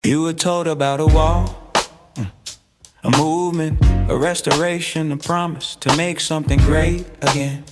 You were told about a wall, a movement, a restoration, a promise to make something great again.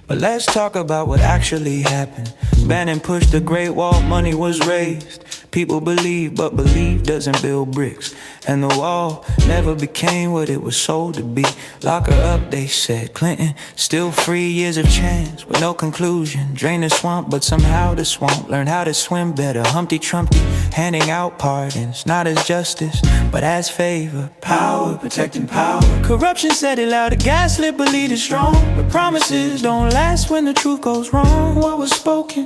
But let's talk about what actually happened. Bannon pushed the Great Wall, money was raised. People believe, but belief doesn't build bricks. And the wall never became what it was sold to be. Lock her up, they said. Clinton, still free, years of chance with no conclusion. Drain the swamp, but somehow the swamp learned how to swim better. Humpty Trumpty, handing out pardons, not as justice, but as favor. Power, protecting power. Corruption said it loud, the gaslit, believed it strong. But promises don't last when the truth goes wrong. What was spoken,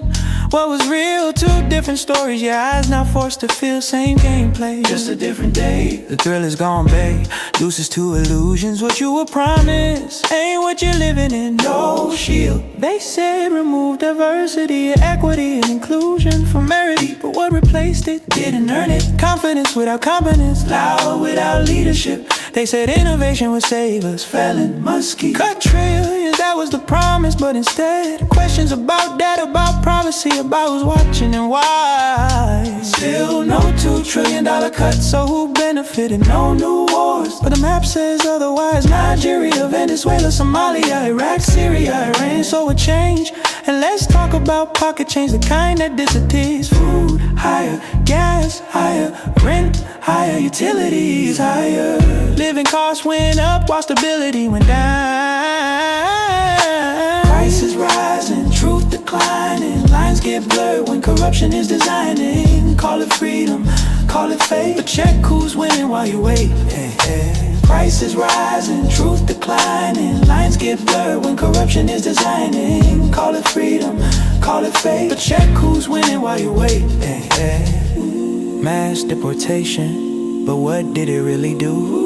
what was real, two different stories. Your eyes now forced to feel, same gameplay, just a different day. The thrill is gone, babe. Deuces to illusions, what you were promised ain't what you're living in. No shield. They said remove diversity, equity, and inclusion from merit, but what replaced it didn't earn it. Confidence without competence, loud without leadership. They said innovation would save us, felon must keep. Cut trillions, that was the promise, but instead questions about that, about privacy, about who's watching and why. Still no $2 trillion cut, so who benefited? No new wars, but the map says otherwise. Nigeria, Venezuela, Somalia, Iraq, Syria, Iran. So a change, and let's talk about pocket change, the kind that disappears. Food higher, gas higher, rent higher, utilities higher. Living costs went up while stability went down. Prices rising, truth declining, lines get blurred when corruption is designing. Call it freedom, call it fate, but check who's winning while you wait. Prices rising, truth declining, lines get blurred when corruption is designing. Call it freedom, call it fate, but check who's winning while you wait. Mass deportation, but what did it really do?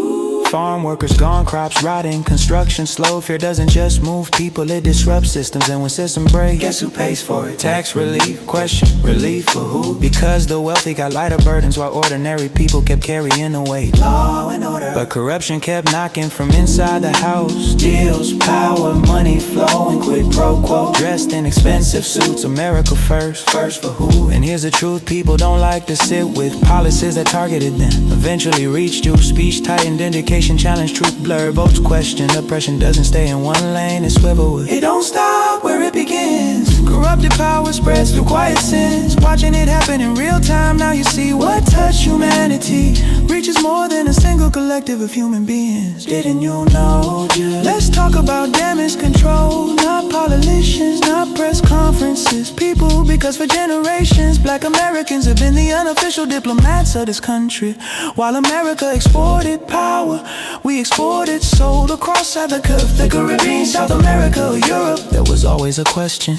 Farm workers gone, crops rotting, construction slow. Fear doesn't just move people, it disrupts systems. And when systems break, guess who pays for it? Tax relief, question, relief for who? Because the wealthy got lighter burdens while ordinary people kept carrying the weight. Law and order, but corruption kept knocking from inside the house. Deals, power, money flowing, quid pro quo. Dressed in expensive suits, America first, first for who? And here's the truth, people don't like to sit with policies that targeted them. Eventually reached you, speech tightened, indication challenge, truth blur, votes question. Oppression doesn't stay in one lane, it's swivel. It don't stop where it begins. Corrupted power spreads through quiet sins. Watching it happen in real time, now you see what touched humanity reaches more than a single collective of human beings. Didn't you know? Let's talk about damage control, not politicians, not press conferences. People, because for generations Black Americans have been the unofficial diplomats of this country. While America exported power, we exported, sold across Africa, the Caribbean, South America, or Europe. There was always a question,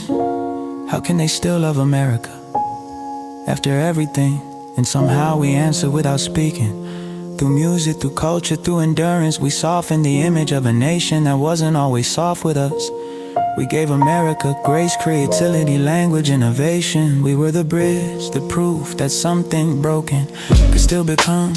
how can they still love America after everything? And somehow we answer without speaking. Through music, through culture, through endurance, we softened the image of a nation that wasn't always soft with us. We gave America grace, creativity, language, innovation. We were the bridge, the proof that something broken could still become.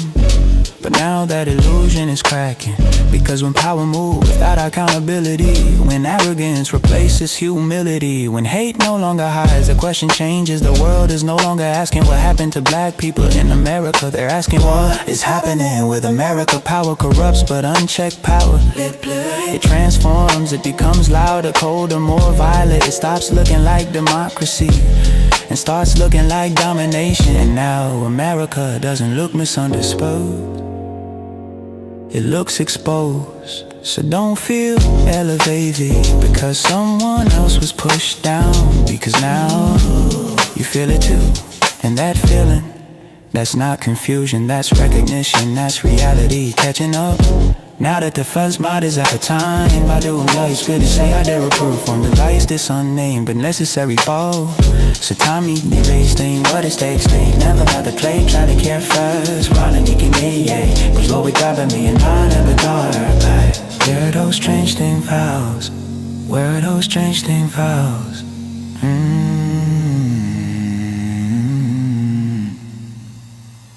But now that illusion is cracking, because when power moves without accountability, when arrogance replaces humility, when hate no longer hides, the question changes. The world is no longer asking what happened to Black people in America. They're asking what is happening with America. Power corrupts, but unchecked power, it transforms, it becomes louder, colder, more violent. It stops looking like democracy and starts looking like domination. And now America doesn't look misunderstood, it looks exposed. So don't feel elevated because someone else was pushed down, because now you feel it too. And that feeling, that's not confusion, that's recognition, that's reality catching up. Now that the first mod is at the time, I do know it's good to say I dare approve from the device this unnamed but necessary fall. So time me the race thing, what it stakes thing. Never let the play, try to care first. While making me, yeah, cause Lord we grabbing me and I never got her back. Where are those strange thing vows? Where are those strange thing vows?